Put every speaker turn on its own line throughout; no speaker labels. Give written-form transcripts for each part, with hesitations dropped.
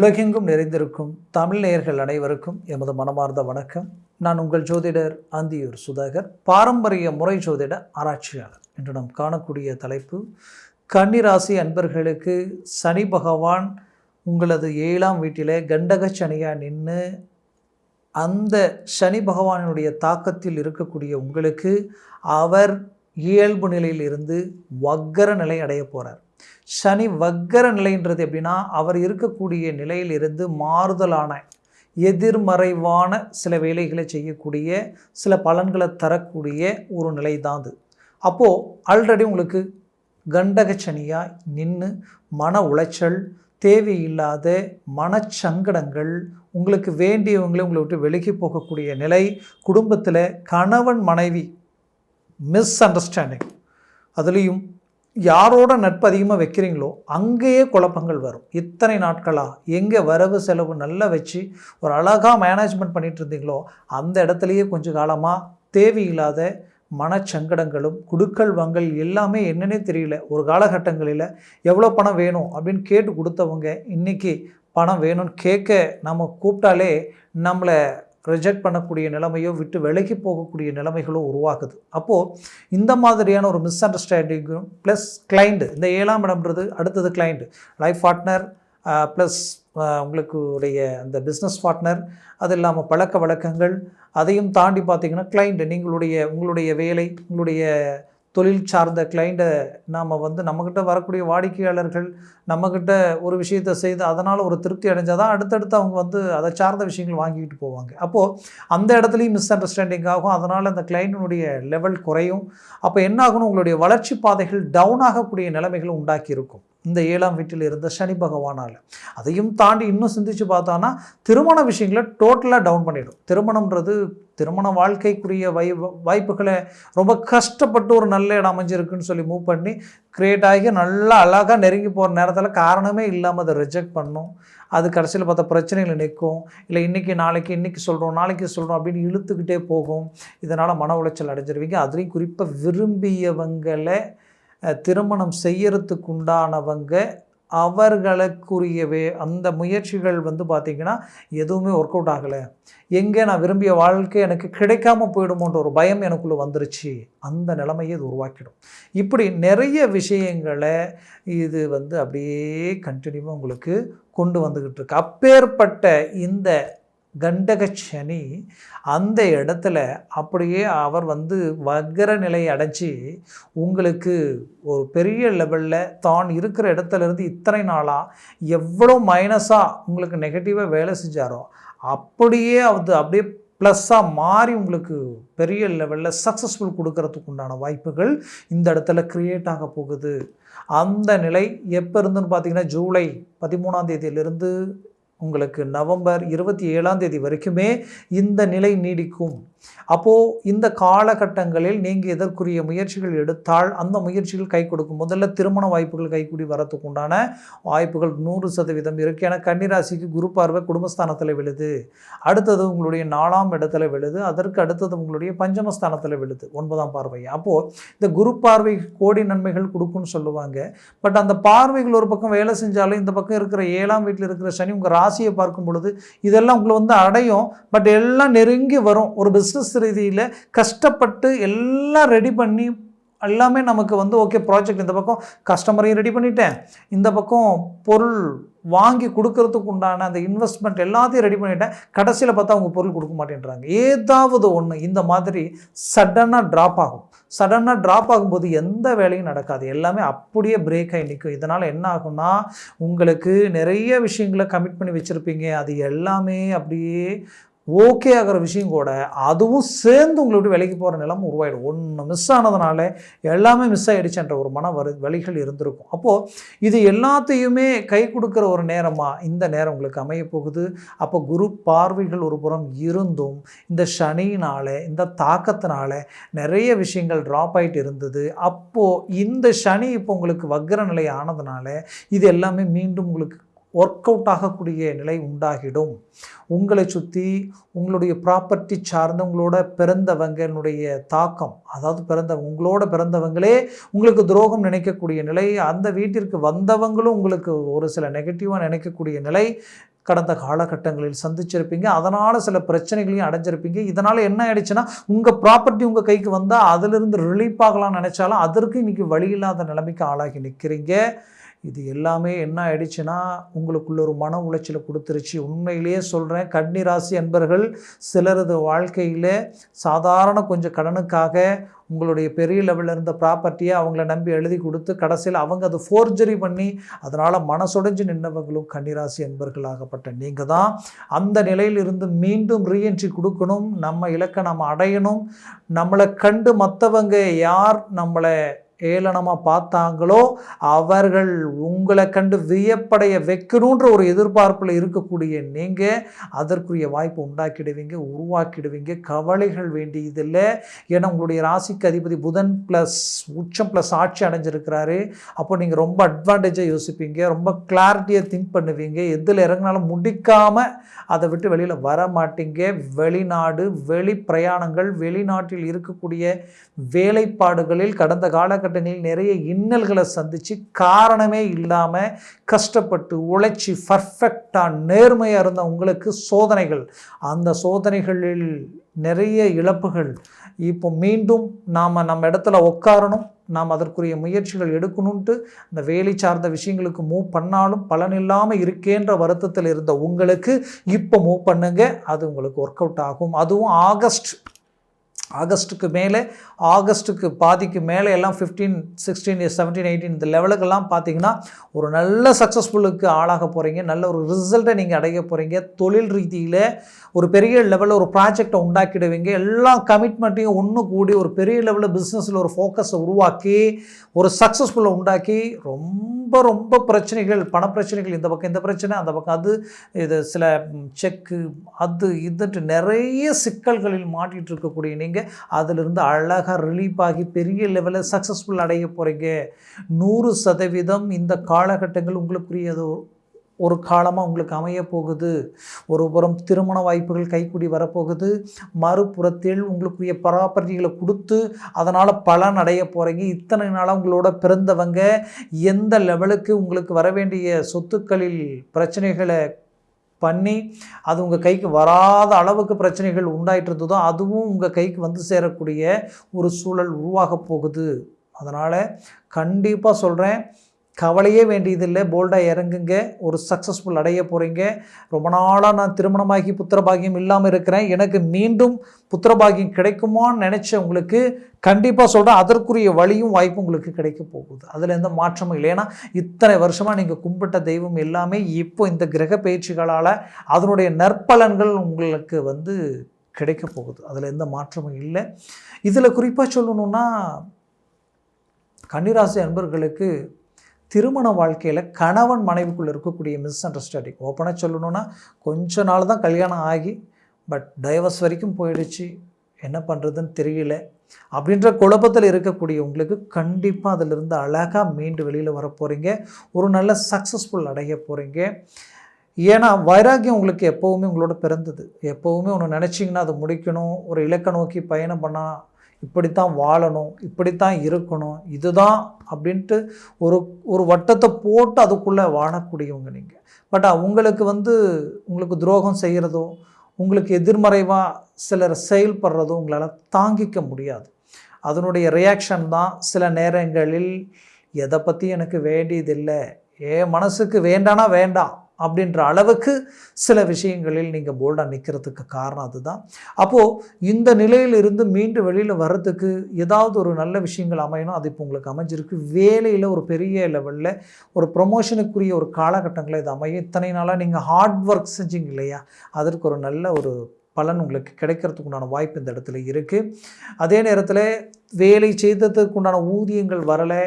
உலகெங்கும் நிறைந்திருக்கும் தமிழ் நேயர்கள் அனைவருக்கும் எமது மனமார்ந்த வணக்கம். நான் உங்கள் ஜோதிடர் அந்தியூர் சுதாகர், பாரம்பரிய முறை ஜோதிட ஆராய்ச்சியாளர். இன்று நாம் காணக்கூடிய தலைப்பு, கன்னிராசி அன்பர்களுக்கு சனி பகவான் உங்களது 7ஆம் வீட்டிலே கண்டக சனியாக நின்று அந்த சனி பகவானுடைய தாக்கத்தில் இருக்கக்கூடிய உங்களுக்கு அவர் இயல்பு நிலையில் இருந்து வக்கர நிலை அடைய போகிறார். சனி வக்கர நிலைன்றது எப்படின்னா, அவர் இருக்கக்கூடிய நிலையிலிருந்து மாறுதலான எதிர்மறைவான சில வேலைகளை செய்யக்கூடிய சில பலன்களை தரக்கூடிய ஒரு நிலை தான் அது. அப்போது ஆல்ரெடி உங்களுக்கு கண்டக சனியாக நின்று மன உளைச்சல், தேவையில்லாத மனச்சங்கடங்கள், உங்களுக்கு வேண்டியவங்களே உங்களை விட்டு விலகி போகக்கூடிய நிலை, குடும்பத்தில் கணவன் மனைவி மிஸ் அண்டர்ஸ்டாண்டிங், அதுலேயும் யாரோட நட்பு அதிகமாக வைக்கிறீங்களோ அங்கேயே குழப்பங்கள் வரும். இத்தனை நாட்களாக எங்கே வரவு செலவு நல்லா வச்சு ஒரு அழகாக மேனேஜ்மெண்ட் பண்ணிகிட்டு இருந்தீங்களோ அந்த இடத்துலையே கொஞ்சம் காலமாக தேவையில்லாத மனச்சங்கடங்களும் குடுக்கல் வாங்கல் எல்லாமே என்னன்னே தெரியல. ஒரு காலகட்டங்களில் எவ்வளோ பணம் வேணும் அப்படின்னு கேட்டு கொடுத்தவங்க இன்றைக்கி பணம் வேணும்னு கேட்க நம்ம கூப்பிட்டாலே நம்மளை ரிஜெக்ட் பண்ணக்கூடிய நிலைமையோ விட்டு விலகி போகக்கூடிய நிலைமைகளோ உருவாகுது. அப்போது இந்த மாதிரியான ஒரு மிஸ் அண்டர்ஸ்டாண்டிங்கும் ப்ளஸ் கிளைண்ட், இந்த 7ஆம் இடம்ன்றது அடுத்தது கிளைண்ட், லைஃப் பார்ட்னர் ப்ளஸ் உங்களுக்கு உடைய அந்த பிஸ்னஸ் பார்ட்னர், அது இல்லாமல் பழக்க வழக்கங்கள், அதையும் தாண்டி பார்த்திங்கன்னா கிளைண்ட், உங்களுடைய வேலை, உங்களுடைய தொழில் சார்ந்த கிளைண்ட்டை நாம் நம்மக்கிட்ட வரக்கூடிய வாடிக்கையாளர்கள் நம்மக்கிட்ட ஒரு விஷயத்தை செய்து அதனால் ஒரு திருப்தி அடைஞ்சால் தான் அடுத்தடுத்து அவங்க அதை சார்ந்த விஷயங்கள் வாங்கிக்கிட்டு போவாங்க. அப்போது அந்த இடத்துலையும் மிஸ் அண்டர்ஸ்டாண்டிங் ஆகும். அதனால் அந்த கிளைண்டினுடைய லெவல் குறையும். அப்போ என்ன ஆகணும், உங்களுடைய வளர்ச்சி பாதைகள் டவுன் ஆகக்கூடிய நிலைமைகளை உண்டாக்கி இருக்கும் இந்த 7ஆம் வீட்டில் இருந்த சனி பகவானால். அதையும் தாண்டி இன்னும் சிந்திச்சு பார்த்தோன்னா திருமண விஷயங்களை டோட்டலாக டவுன் பண்ணிடும். திருமணம்ன்றது திருமண வாழ்க்கைக்குரிய வாய்ப்புகளை ரொம்ப கஷ்டப்பட்டு ஒரு நல்ல இடம் அமைஞ்சிருக்குன்னு சொல்லி மூவ் பண்ணி க்ரியேட் ஆகி நல்லா அழகாக நெருங்கி போகிற நேரத்தில் காரணமே இல்லாமல் அதை ரிஜெக்ட் பண்ணும். அது கடைசியில் பார்த்தா பிரச்சனைகள் நிற்கும். இல்லை இன்றைக்கி சொல்கிறோம் நாளைக்கு சொல்கிறோம் அப்படின்னு இழுத்துக்கிட்டே போகும். இதனால் மன உளைச்சல் அடைஞ்சிருவீங்க. அதுலேயும் குறிப்பாக விரும்பியவங்களை திருமணம் செய்யறதுக்கு உண்டானவங்க அவர்களுக்குரியவே அந்த முயற்சிகள் பார்த்திங்கன்னா எதுவுமே ஒர்க் அவுட் ஆகலை. எங்கே நான் விரும்பிய வாழ்க்கை எனக்கு கிடைக்காம போயிடுமோன்ற ஒரு பயம் எனக்குள்ளே வந்துருச்சு. அந்த நிலைமையை இது உருவாக்கிடும். இப்படி நிறைய விஷயங்களை இது அப்படியே கண்டினியூவாக உங்களுக்கு கொண்டு வந்துக்கிட்டு இருக்கு. அப்பேற்பட்ட இந்த கண்டக சனி அந்த இடத்துல அப்படியே அவர் வக்கர நிலை அடைச்சி உங்களுக்கு ஒரு பெரிய லெவலில் தான் இருக்கிற இடத்துலேருந்து இத்தனை நாளாக எவ்வளோ மைனஸாக உங்களுக்கு நெகட்டிவாக வேலை செஞ்சாரோ அப்படியே அப்படியே ப்ளஸ்ஸாக மாறி உங்களுக்கு பெரிய லெவலில் சக்ஸஸ்ஃபுல் கொடுக்கறதுக்கு உண்டான வாய்ப்புகள் இந்த இடத்துல க்ரியேட் ஆக போகுது. அந்த நிலை எப்போ இருந்துன்னு பார்த்தீங்கன்னா, ஜூலை 13ஆம் தேதியிலிருந்து உங்களுக்கு நவம்பர் 27ஆம் தேதி வரைக்குமே இந்த நிலை நீடிக்கும். அப்போது இந்த காலகட்டங்களில் நீங்கள் எதற்குரிய முயற்சிகள் எடுத்தால் அந்த முயற்சிகள் கை கொடுக்கும். முதல்ல திருமண வாய்ப்புகள் கைக்கூடி வரத்துக்கு உண்டான வாய்ப்புகள் 100% இருக்குது. ஏன்னா கன்னிராசிக்கு குரு பார்வை குடும்பஸ்தானத்தில் விழுது, அடுத்தது உங்களுடைய 4ஆம் இடத்துல விழுது, அதற்கு அடுத்தது உங்களுடைய பஞ்சமஸ்தானத்தில் விழுது 9ஆம் பார்வை. அப்போது இந்த குரு பார்வை கோடி நன்மைகள் கொடுக்குன்னு சொல்லுவாங்க. பட் அந்த பார்வைகள் ஒரு பக்கம் வேலை செஞ்சாலும் இந்த பக்கம் இருக்கிற 7ஆம் வீட்டில் இருக்கிற சனி உங்கள் ராசியை பார்க்கும் பொழுது இதெல்லாம் உங்களை அடையும். பட் எல்லாம் நெருங்கி வரும். ஒரு பிஸ்னஸ் ரீதியில் கஷ்டப்பட்டு எல்லாம் ரெடி பண்ணி எல்லாமே நமக்கு ஓகே ப்ராஜெக்ட், இந்த பக்கம் கஸ்டமரையும் ரெடி பண்ணிட்டேன், இந்த பக்கம் பொருள் வாங்கி கொடுக்கறதுக்கு உண்டான அந்த இன்வெஸ்ட்மெண்ட் எல்லாத்தையும் ரெடி பண்ணிட்டேன், கடைசியில் பார்த்தா அவங்க பொருள் கொடுக்க மாட்டேன்றாங்க. ஏதாவது ஒன்று இந்த மாதிரி சடனாக ட்ராப் ஆகும். சடனாக ட்ராப் ஆகும்போது எந்த வேலையும் நடக்காது, எல்லாமே அப்படியே பிரேக் ஆகி நிற்கும். இதனால் என்ன ஆகும்னா, உங்களுக்கு நிறைய விஷயங்களை கமிட் பண்ணி வச்சுருப்பீங்க, அது எல்லாமே அப்படியே ஓகே ஆகிற விஷயம் கூட அதுவும் சேர்ந்து உங்களை விட்டு விலைக்கு போகிற நிலைமை உருவாயிடும். ஒன்று மிஸ் ஆனதுனால எல்லாமே மிஸ் ஆகிடுச்சுன்ற ஒரு வழிகள் இருந்திருக்கும். அப்போது இது எல்லாத்தையுமே கை கொடுக்குற ஒரு நேரமாக இந்த நேரம் உங்களுக்கு அமைய போகுது. அப்போ குரு பார்வைகள் ஒரு புறம் இருந்தும் இந்த சனியினால் இந்த தாக்கத்தினால நிறைய விஷயங்கள் ட்ராப் ஆகிட்டு இருந்தது. அப்போது இந்த சனி இப்போ உங்களுக்கு வக்கர நிலை ஆனதுனால இது எல்லாமே மீண்டும் உங்களுக்கு ஒர்க் அவுட் ஆகக்கூடிய நிலை உண்டாகிடும். உங்களை சுற்றி உங்களுடைய ப்ராப்பர்ட்டி சார்ந்த உங்களோட பிறந்தவங்களுடைய தாக்கம், அதாவது உங்களோட பிறந்தவங்களே உங்களுக்கு துரோகம் நினைக்கக்கூடிய நிலை, அந்த வீட்டிற்கு வந்தவங்களும் உங்களுக்கு ஒரு சில நெகட்டிவாக நினைக்கக்கூடிய நிலை, கடந்த காலகட்டங்களில் சந்திச்சிருப்பீங்க. அதனால் சில பிரச்சனைகளையும் அடைஞ்சிருப்பீங்க. இதனால் என்ன ஆயிடுச்சுன்னா, உங்கள் ப்ராப்பர்ட்டி உங்கள் கைக்கு வந்தால் அதிலிருந்து ரிலீஃப் ஆகலாம்னு நினச்சாலும் அதற்கு இன்றைக்கி வழி இல்லாத நிலைமைக்கு ஆளாகி நிற்கிறீங்க. இது எல்லாமே என்ன ஆயிடுச்சுன்னா, உங்களுக்குள்ள ஒரு மன உளைச்சலை கொடுத்துருச்சு. உண்மையிலேயே சொல்கிறேன், கன்னி ராசி அன்பர்கள் சிலரது வாழ்க்கையில் சாதாரண கொஞ்சம் கடனுக்காக உங்களுடைய பெரிய லெவலில் இருந்த ப்ராப்பர்ட்டியை அவங்கள நம்பி எழுதி கொடுத்து கடைசியில் அவங்க அதை ஃபோர்ஜரி பண்ணி அதனால் மனசுடைஞ்சு நின்றவங்களும் கன்னிராசி அன்பர்களாகப்பட்ட நீங்கள் தான். அந்த நிலையிலிருந்து மீண்டும் ரீஎன்ட்ரி கொடுக்கணும். நம்ம இலக்கை நம்ம அடையணும். நம்மளை கண்டு மற்றவங்க யார் நம்மளை ஏளனமாக பார்த்தாங்களோ அவர்கள் உங்களை கண்டு வியப்படைய வைக்கணுன்ற ஒரு எதிர்பார்ப்பில் இருக்கக்கூடிய நீங்கள் அதற்குரிய வாய்ப்பு உண்டாக்கிடுவீங்க, உருவாக்கிடுவீங்க. கவலைகள் வேண்டியதில்லை. ஏன்னா உங்களுடைய ராசிக்கு அதிபதி புதன் ப்ளஸ் உச்சம் ப்ளஸ் ஆட்சி அடைஞ்சிருக்கிறாரு. அப்போ நீங்கள் ரொம்ப அட்வான்டேஜாக யோசிப்பீங்க, ரொம்ப கிளாரிட்டியாக திங்க் பண்ணுவீங்க. எதில் இறங்கினாலும் முடிக்காமல் அதை விட்டு வெளியில் வர மாட்டீங்க. வெளிநாடு, வெளி பிரயாணங்கள், வெளிநாட்டில் இருக்கக்கூடிய வேலைப்பாடுகளில் கடந்த காலகட்டங்களில் நிறைய இன்னல்களை சந்தித்து காரணமே இல்லாமல் கஷ்டப்பட்டு உழைச்சி பர்ஃபெக்டாக நேர்மையாக இருந்த உங்களுக்கு சோதனைகள், அந்த சோதனைகளில் நிறைய இழப்புகள். இப்போ மீண்டும் நம்ம இடத்துல உட்காரணும், நாம் அதற்குரிய முயற்சிகள் எடுக்கணுன்ட்டு இந்த வேலை சார்ந்த விஷயங்களுக்கு மூவ் பண்ணாலும் பலன் இல்லாமல் இருக்கேன்ற வருத்தத்தில் இருந்த உங்களுக்கு இப்போ மூவ் பண்ணுங்க, அது உங்களுக்கு ஒர்க் அவுட் ஆகும். அதுவும் ஆகஸ்ட்டுக்கு மேலே, ஆகஸ்ட்டுக்கு பாதிக்கு மேலே எல்லாம் 15, 16, 17, 18 இந்த லெவலுக்கெல்லாம் பார்த்தீங்கன்னா ஒரு நல்ல சக்ஸஸ்ஃபுல்லுக்கு ஆளாக போகிறீங்க. நல்ல ஒரு ரிசல்ட்டை நீங்கள் அடைய போகிறீங்க. தொழில் ரீதியில் ஒரு பெரிய லெவலில் ஒரு ப்ராஜெக்டை உண்டாக்கிடுவீங்க. எல்லா கமிட்மெண்ட்டையும் ஒன்று கூடி ஒரு பெரிய லெவலில் பிஸ்னஸில் ஒரு ஃபோக்கஸை உருவாக்கி ஒரு சக்ஸஸ்ஃபுல்லை உண்டாக்கி ரொம்ப பிரச்சனைகள், பணப்பிரச்சனைகள், இந்த பக்கம் இந்த பிரச்சனை, அந்த பக்கம் அது, இது சில செக்கு அது இதுன்ட்டு நிறைய சிக்கல்களில் மாட்டிகிட்டு இருக்கக்கூடிய நீங்கள் அதிலிருந்து அழகாக ரிலீஃப் ஆகி பெரிய லெவலில் சக்ஸஸ்ஃபுல் அடைய போகிறீங்க. 100% இந்த காலகட்டங்கள் உங்களுக்குரியது ஒரு காலமாக உங்களுக்கு அமைய போகுது. ஒரு புறம் திருமண வாய்ப்புகள் கைக்கூடி வரப்போகுது, மறுபுறத்தில் உங்களுக்குரிய ப்ராப்பர்ட்டிகளை கொடுத்து அதனால் பலன் அடைய போகிறீங்க. இத்தனை நாளாக உங்களோட பிறந்தவங்க எந்த லெவலுக்கு உங்களுக்கு வர வேண்டிய சொத்துக்களில் பிரச்சனைகளை பண்ணி அது உங்கள் கைக்கு வராத அளவுக்கு பிரச்சனைகள் உண்டாயிட்டு இருந்ததோ அதுவும் உங்கள் கைக்கு வந்து சேரக்கூடிய ஒரு சூழல் உருவாக போகுது. அதனால் கண்டிப்பாக சொல்கிறேன், கவலையே வேண்டியதில்லை, போல்டாக இறங்குங்க, ஒரு சக்ஸஸ்ஃபுல் அடைய போகிறீங்க. ரொம்ப நாளாக நான் திருமணமாகி புத்திரபாகியம் இல்லாமல் இருக்கிறேன், எனக்கு மீண்டும் புத்திரபாகியம் கிடைக்குமான்னு நினச்ச உங்களுக்கு கண்டிப்பாக சொல்கிறேன், அதற்குரிய வழியும் வாய்ப்பும் உங்களுக்கு கிடைக்க போகுது. அதில் எந்த மாற்றமும் இல்லை. ஏன்னா இத்தனை வருஷமாக நீங்கள் கும்பிட்ட தெய்வம் எல்லாமே இப்போ இந்த கிரக பயிற்சிகளால் அதனுடைய நற்பலன்கள் உங்களுக்கு வந்து கிடைக்க போகுது. அதில் எந்த மாற்றமும் இல்லை. இதில் குறிப்பாக சொல்லணுன்னா, கன்னிராசி அன்பர்களுக்கு திருமண வாழ்க்கையில் கணவன் மனைவிக்குள்ளே இருக்கக்கூடிய மிஸ் அண்டர்ஸ்டாண்டிங், ஓப்பனாக சொல்லணுன்னா கொஞ்ச நாள் தான் கல்யாணம் ஆகி பட் டைவர்ஸ் வரைக்கும் போயிடுச்சு, என்ன பண்ணுறதுன்னு தெரியல அப்படின்ற குழப்பத்தில் இருக்கக்கூடிய உங்களுக்கு கண்டிப்பாக அதிலிருந்து அழகாக மீண்டு வெளியில் வர போகிறீங்க. ஒரு நல்ல சக்ஸஸ்ஃபுல் அடைய போகிறீங்க. ஏன்னா வைராக்கியம் உங்களுக்கு எப்போவுமே உங்களோட பிறந்தது. எப்போவுமே ஒன்று நினச்சிங்கன்னா அதை முடிக்கணும், ஒரு இலக்கை நோக்கி பயணம் பண்ணால் இப்படித்தான் வாழணும், இப்படித்தான் இருக்கணும், இதுதான் அப்படின்ட்டு ஒரு வட்டத்தை போட்டு அதுக்குள்ளே வாழக்கூடியவங்க நீங்கள். பட் உங்களுக்கு துரோகம் செய்கிறதோ, உங்களுக்கு எதிர்மறைவாக சிலர் செயல்படுறதோ உங்களால் தாங்கிக்க முடியாது. அதனுடைய ரியாக்ஷன் தான் சில நேரங்களில் எதை பற்றி எனக்கு வேண்டியதில்லை, என் மனசுக்கு வேண்டானா வேண்டாம் அப்படின்ற அளவுக்கு சில விஷயங்களில் நீங்கள் போல்டாக நிற்கிறதுக்கு காரணம் அதுதான். அப்போது இந்த நிலையிலிருந்து மீண்டும் வெளியில் வர்றதுக்கு ஏதாவது ஒரு நல்ல விஷயங்கள் அமையணும். அது இப்போ உங்களுக்கு அமைஞ்சிருக்கு. வேலையில் ஒரு பெரிய லெவலில் ஒரு ப்ரொமோஷனுக்குரிய ஒரு காலகட்டங்களில் இது அமையும். இத்தனை நாளாக நீங்கள் ஹார்ட் ஒர்க் செஞ்சீங்க இல்லையா, அதற்கு ஒரு நல்ல ஒரு பலன் உங்களுக்கு கிடைக்கிறதுக்கு உண்டான வாய்ப்பு இந்த இடத்துல இருக்குது. அதே நேரத்தில் வேலை செய்ததுக்கு உண்டான ஊதியங்கள் வரலை,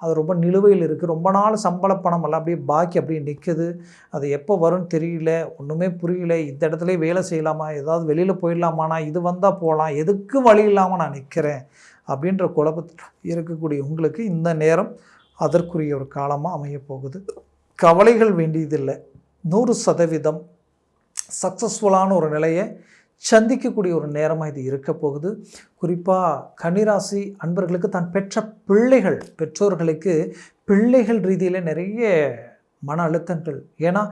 அது ரொம்ப நிலுவையில் இருக்குது. ரொம்ப நாள் சம்பள பணம் எல்லாம் அப்படியே பாக்கி அப்படியே நிற்குது. அது எப்போ வரும்னு தெரியல, ஒன்றுமே புரியல. இந்த இடத்துல வேலை செய்யலாமா, ஏதாவது வெளியில் போயிடலாமாண்ணா, இது வந்தால் போகலாம், எதுக்கு வழி இல்லாமல் நான் நிற்கிறேன் அப்படின்ற குழப்பத்தில் இருக்கக்கூடிய உங்களுக்கு இந்த நேரம் அதற்குரிய ஒரு காலமாக அமையப்போகுது. கவலைகள் வேண்டியதில்லை. 100% சக்ஸஸ்ஃபுல்லான ஒரு நிலையை சந்திக்கக்கூடிய ஒரு நேரமாக இது இருக்க போகுது. குறிப்பாக கன்னிராசி அன்பர்களுக்கு தான் பெற்ற பெற்றோர்களுக்கு பிள்ளைகள் ரீதியில் நிறைய மன அழுத்தங்கள். ஏன்னா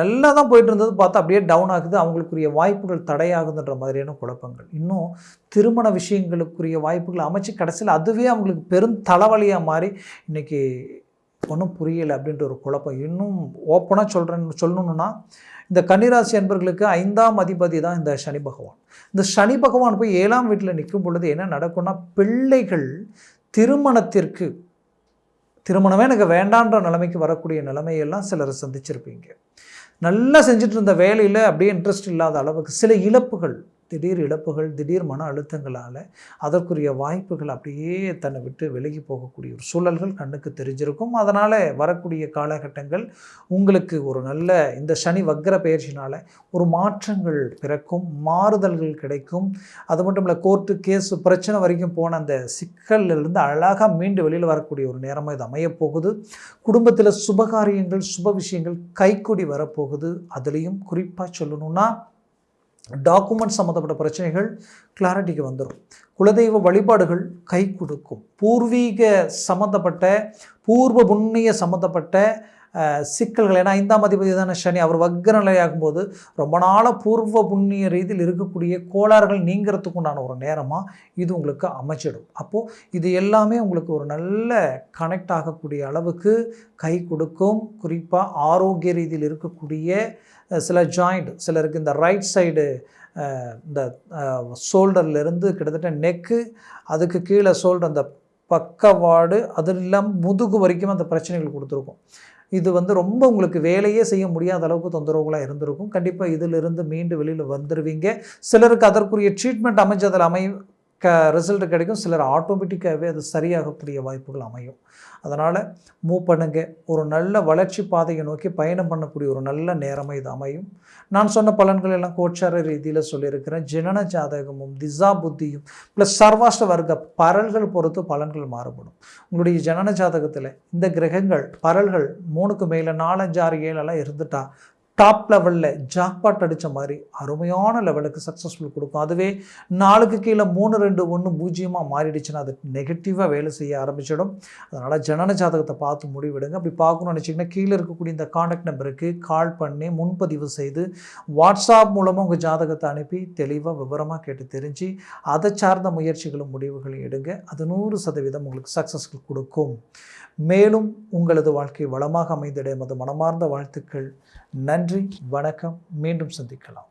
நல்லா தான் போயிட்டு இருந்தது, பார்த்தா அப்படியே டவுன் ஆகுது, அவங்களுக்குரிய வாய்ப்புகள் தடையாகுதுன்ற மாதிரியான குழப்பங்கள். இன்னும் திருமண விஷயங்களுக்குரிய வாய்ப்புகள் அமைச்சு கடைசியில் அதுவே அவங்களுக்கு பெரும் தலைவலியாக மாறி இன்றைக்கி ஒன்றும் புரியலை அப்படின்ற ஒரு குழப்பம். இன்னும் ஓப்பனாக சொல்லணுன்னா இந்த கன்னிராசி அன்பர்களுக்கு 5ஆம் அதிபதி தான் இந்த சனி பகவான். இந்த சனி பகவான் போய் 7ஆம் வீட்டில் நிற்கும் பொழுது என்ன நடக்கும்னா, பிள்ளைகள் திருமணமே எனக்கு வேண்டான்ற நிலைமைக்கு வரக்கூடிய நிலைமையெல்லாம் சிலர் சந்திச்சிருப்பீங்க. நல்லா செஞ்சுட்டு இருந்த வேலையில் அப்படியே இன்ட்ரெஸ்ட் இல்லாத அளவுக்கு சில இழப்புகள், திடீர் இழப்புகள், திடீர் மன அழுத்தங்களால் அதற்குரிய வாய்ப்புகள் அப்படியே தன்னை விட்டு விலகி போகக்கூடிய ஒரு சூழல்கள் கண்ணுக்கு தெரிஞ்சிருக்கும். அதனால் வரக்கூடிய காலகட்டங்கள் உங்களுக்கு ஒரு நல்ல இந்த சனி வக்ர பயிற்சினால் ஒரு மாற்றங்கள் பிறக்கும், மாறுதல்கள் கிடைக்கும். அது மட்டும் இல்லை, கோர்ட்டு கேஸு பிரச்சனை வரைக்கும் போன அந்த சிக்கலிலிருந்து அழகாக மீண்டு வெளியில் வரக்கூடிய ஒரு நேரமாக இது அமையப்போகுது. குடும்பத்தில் சுபகாரியங்கள், சுப விஷயங்கள் கைக்கூடி வரப்போகுது. அதுலேயும் குறிப்பாக சொல்லணுன்னா, டாக்குமெண்ட் சம்மந்தப்பட்ட பிரச்சனைகள் கிளாரிட்டிக்கு வந்துடும். குலதெய்வ வழிபாடுகள் கை கொடுக்கும். பூர்வீக சம்மந்தப்பட்ட, பூர்வ புண்ணிய சம்மந்தப்பட்ட சிக்கல்கள், ஏன்னா 5ஆம் அதிபதி தானே சனி, அவர் வக்ர நிலையாகும்போது ரொம்ப நாளாக பூர்வ புண்ணிய ரீதியில் இருக்கக்கூடிய கோளாறுகள் நீங்கிறதுக்கு உண்டான ஒரு நேரமாக இது உங்களுக்கு அமைச்சிடும். அப்போது இது எல்லாமே உங்களுக்கு ஒரு நல்ல கனெக்ட் ஆகக்கூடிய அளவுக்கு கை கொடுக்கும். குறிப்பாக ஆரோக்கிய ரீதியில் இருக்கக்கூடிய சில ஜாயிண்ட், சிலருக்கு இந்த ரைட் சைடு இந்த ஷோல்டர்லேருந்து கிட்டத்தட்ட நெக்கு, அதுக்கு கீழே ஷோல்டர், அந்த பக்கவாடு, அது இல்லாமல் முதுகு வரைக்கும் அந்த பிரச்சனைகள் கொடுத்துருக்கும். இது ரொம்ப உங்களுக்கு வேலையே செய்ய முடியாத அளவுக்கு தொந்தரவுகளாக இருந்திருக்கும். கண்டிப்பாக இதிலிருந்து மீண்டு வெளியில் வந்துடுவீங்க. சிலருக்கு அதற்குரிய ட்ரீட்மெண்ட் அமைஞ்சதில் ரிசல்ட் கிடைக்கும். சிலர் ஆட்டோமேட்டிக்காகவே அது சரியாகக்கூடிய வாய்ப்புகள் அமையும். அதனால் மூவ் பண்ணுங்க. ஒரு நல்ல வளர்ச்சி பாதையை நோக்கி பயணம் பண்ணக்கூடிய ஒரு நல்ல நேரமாக இது அமையும். நான் சொன்ன பலன்கள் எல்லாம் கோச்சார ரீதியில் சொல்லியிருக்கிறேன். ஜனன ஜாதகமும் திசா புத்தியும் ப்ளஸ் சர்வாஷ்ட வர்க்க பரல்கள் பொறுத்து பலன்கள் மாறுபடும். உங்களுடைய ஜனன ஜாதகத்தில் இந்த கிரகங்கள் பரல்கள் 3க்கு மேலே 4, 5, 6, 7 இருந்துட்டா டாப் லெவலில் ஜாக்பாட் அடித்த மாதிரி அருமையான லெவலுக்கு சக்ஸஸ்ஃபுல் கொடுக்கும். அதுவே 4க்கு கீழே 3, 2, 1, 0 மாறிடுச்சுன்னா அது நெகட்டிவாக வேலை செய்ய ஆரம்பிச்சிடும். அதனால் ஜனன ஜாதகத்தை பார்த்து முடிவிடுங்க. அப்படி பார்க்கணும்னு நினச்சிங்கன்னா கீழே இருக்கக்கூடிய இந்த காண்டாக்ட் நம்பருக்கு கால் பண்ணி முன்பதிவு செய்து வாட்ஸ்அப் மூலமாக உங்கள் ஜாதகத்தை அனுப்பி தெளிவாக விவரமாக கேட்டு தெரிஞ்சு அதை சார்ந்த முயற்சிகளும் முடிவுகளும் எடுங்க. அது 100% உங்களுக்கு சக்ஸஸ்ஃபுல் கொடுக்கும். மேலும் உங்களது வாழ்க்கை வளமாக அமைந்திட எமது மனமார்ந்த வாழ்த்துக்கள். நன்றி, வணக்கம். மீண்டும் சந்திக்கலாம்.